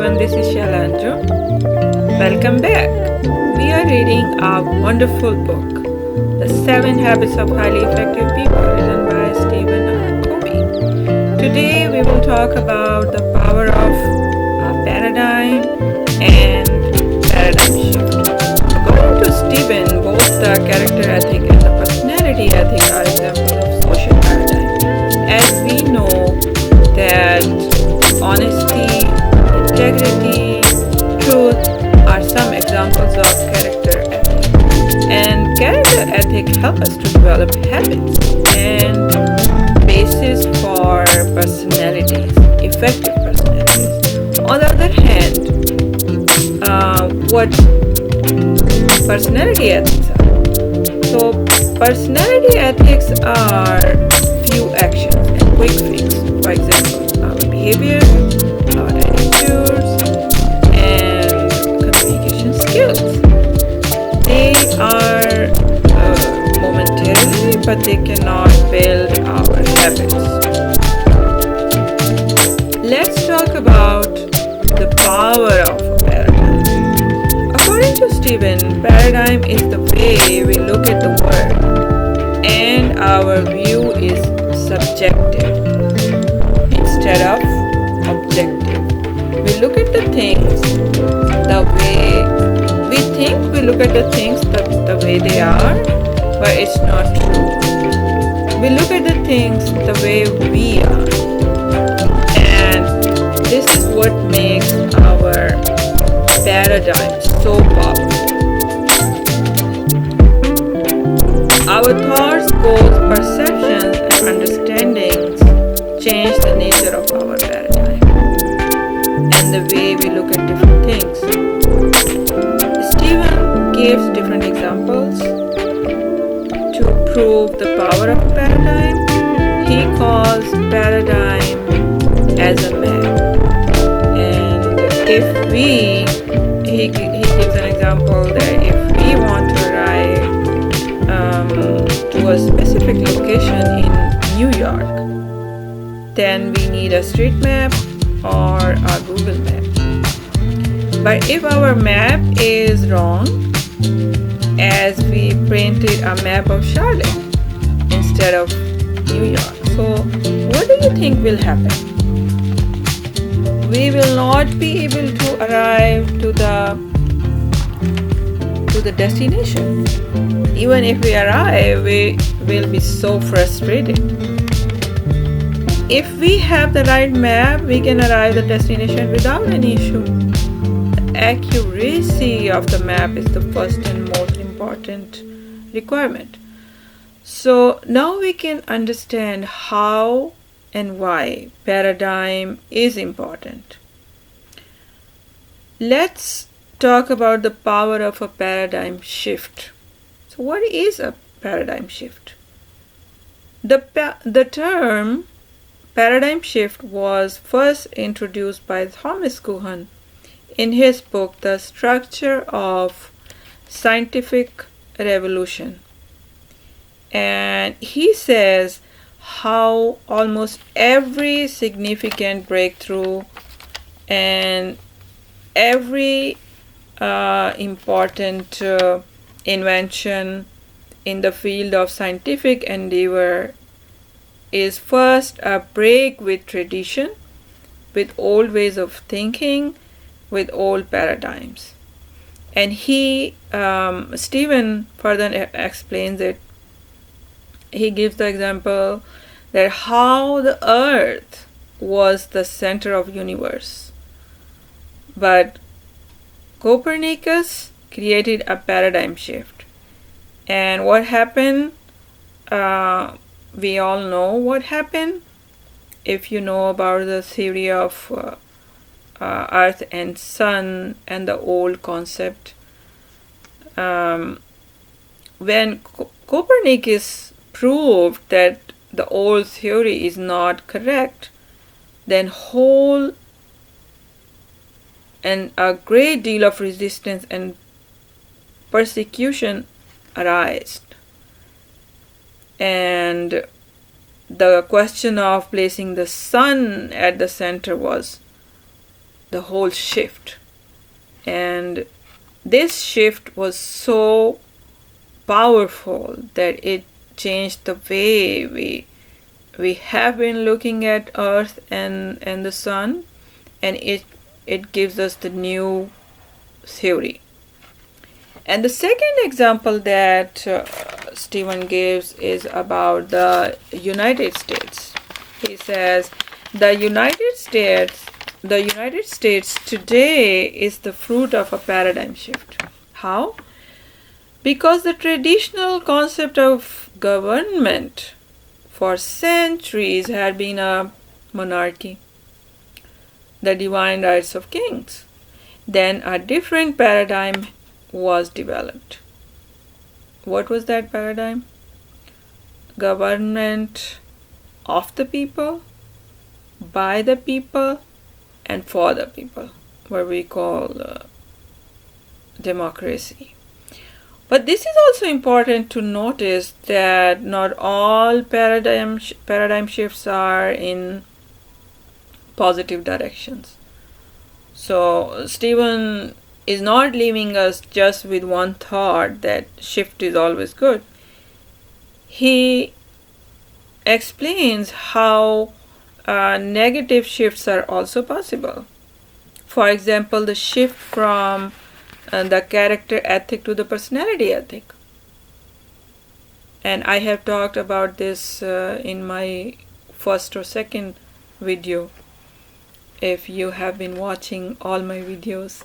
everyone, this is Shalanju. Welcome back. We are reading a wonderful book, The 7 Habits of Highly Effective People, written by Stephen R.Covey. Today we will talk about the power of paradigm and paradigm shift. According to Stephen, both the character ethic and the personality ethic are examples of social paradigm. As we know that honesty, integrity, truth are some examples of character ethic. And character ethic help us to develop habits and basis for personalities, effective personalities. On the other hand, what personality ethics are? So personality ethics are few actions and quick fix. For example, our behavior, our attitudes, and communication skills. They are momentary, but they cannot build our habits. Let's talk about the power of a paradigm. According to Stephen, paradigm is the way we look at the world, and our view is subjective instead of objective. We look at the things the way we think we look at the things the way they are, but it's not true. We look at the things the way we are, and this is what makes our paradigm so powerful. Our thoughts, goals, perceptions, and understandings change the nature of our paradigm and the way we look at different things. Stephen gives different examples to prove the power of a paradigm. He calls paradigm as a map. And if he gives an example that if we want to arrive to a specific location in New York, then we need a street map or a Google map. But if our map is wrong, as we printed a map of Charlotte instead of New York, so what do you think will happen? We will not be able to arrive to the destination. Even if we arrive, we will be so frustrated. If we have the right map, we can arrive at the destination without any issue. The accuracy of the map is the first and most important requirement. So now we can understand how and why paradigm is important. Let's talk about the power of a paradigm shift. So what is a paradigm shift? The term paradigm shift was first introduced by Thomas Kuhn in his book The Structure of Scientific Revolution. And he says how almost every significant breakthrough and every important invention in the field of scientific endeavor is first a break with tradition, with old ways of thinking, with old paradigms. And Stephen further explains it. He gives the example that how the earth was the center of universe, but Copernicus created a paradigm shift. And what happened? We all know what happened. If you know about the theory of earth and sun and the old concept, when Copernicus proved that the old theory is not correct, then a great deal of resistance and persecution arose. And the question of placing the sun at the center was the whole shift. And this shift was so powerful that it changed the way we have been looking at Earth and the sun, and it gives us the new theory. And the second example that Stephen gives is about the United States. He says the United States today is the fruit of a paradigm shift. How? Because the traditional concept of government for centuries had been a monarchy, the divine rights of kings. Then a different paradigm was developed. What was that paradigm? Government of the people, by the people, and for the people, what we call democracy. But this is also important to notice that not all paradigm shifts are in positive directions. So Stephen is not leaving us just with one thought that shift is always good. He explains how negative shifts are also possible. For example, the shift from the character ethic to the personality ethic. And I have talked about this in my first or second video. If you have been watching all my videos,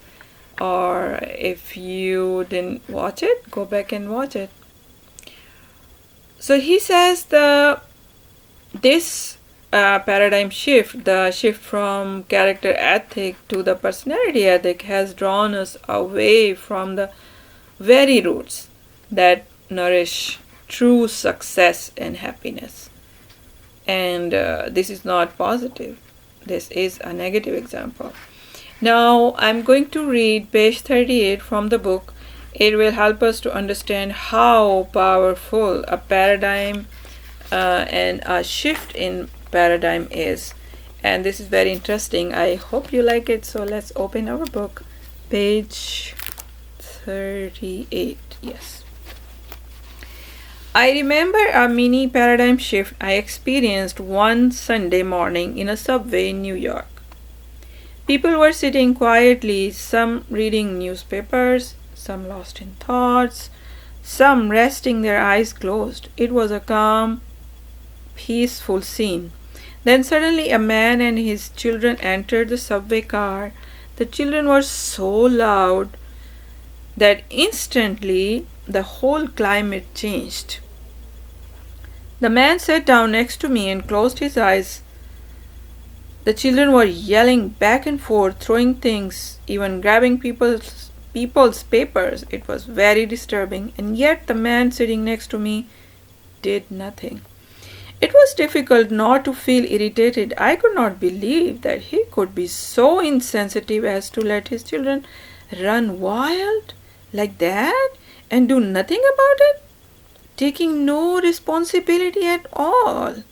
or if you didn't watch it, go back and watch it. So he says this paradigm shift, the shift from character ethic to the personality ethic, has drawn us away from the very roots that nourish true success and happiness. And this is not positive. This is a negative example. Now I'm going to read page 38 from the book. It will help us to understand how powerful a paradigm and a shift in paradigm is. And this is very interesting. I hope you like it. So let's open our book, page 38. Yes. I remember a mini paradigm shift I experienced one Sunday morning in a subway in New York. People were sitting quietly, some reading newspapers, some lost in thoughts, some resting their eyes closed. It was a calm, peaceful scene. Then suddenly a man and his children entered the subway car. The children were so loud that instantly the whole climate changed. The man sat down next to me and closed his eyes. The children were yelling back and forth, throwing things, even grabbing people's papers. It was very disturbing, and yet the man sitting next to me did nothing. It was difficult not to feel irritated. I could not believe that he could be so insensitive as to let his children run wild like that and do nothing about it, taking no responsibility at all.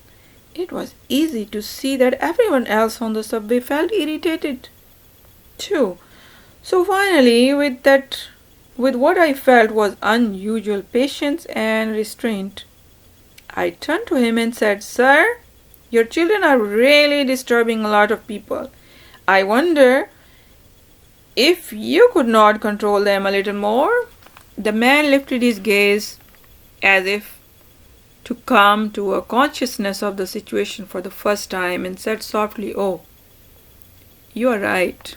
It was easy to see that everyone else on the subway felt irritated too. So finally, with what I felt was unusual patience and restraint, I turned to him and said, "Sir, your children are really disturbing a lot of people. I wonder if you could not control them a little more." The man lifted his gaze as if to come to a consciousness of the situation for the first time and said softly, "Oh, you are right.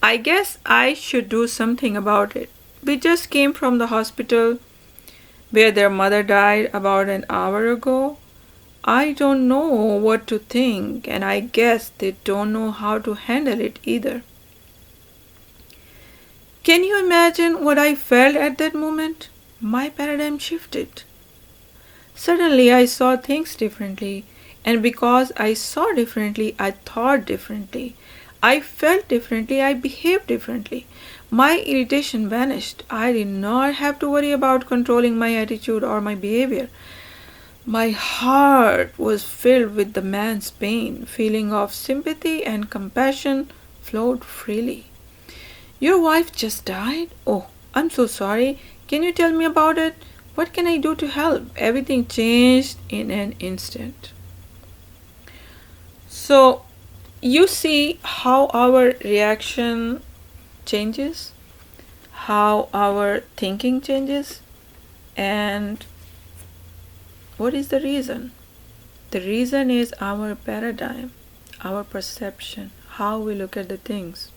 I guess I should do something about it. We just came from the hospital where their mother died about an hour ago. I don't know what to think, and I guess they don't know how to handle it either." Can you imagine what I felt at that moment? My paradigm shifted. Suddenly I saw things differently, and because I saw differently, I thought differently. I felt differently, I behaved differently. My irritation vanished. I did not have to worry about controlling my attitude or my behavior. My heart was filled with the man's pain. Feeling of sympathy and compassion flowed freely. Your wife just died? Oh, I'm so sorry. Can you tell me about it? What can I do to help? Everything changed in an instant. So, you see how our reaction changes, how our thinking changes, and what is the reason? The reason is our paradigm, our perception, how we look at the things.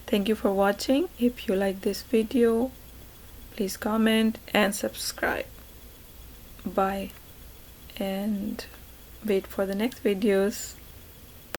Thank you for watching. If you like this video, please comment and subscribe. Bye, and wait for the next videos.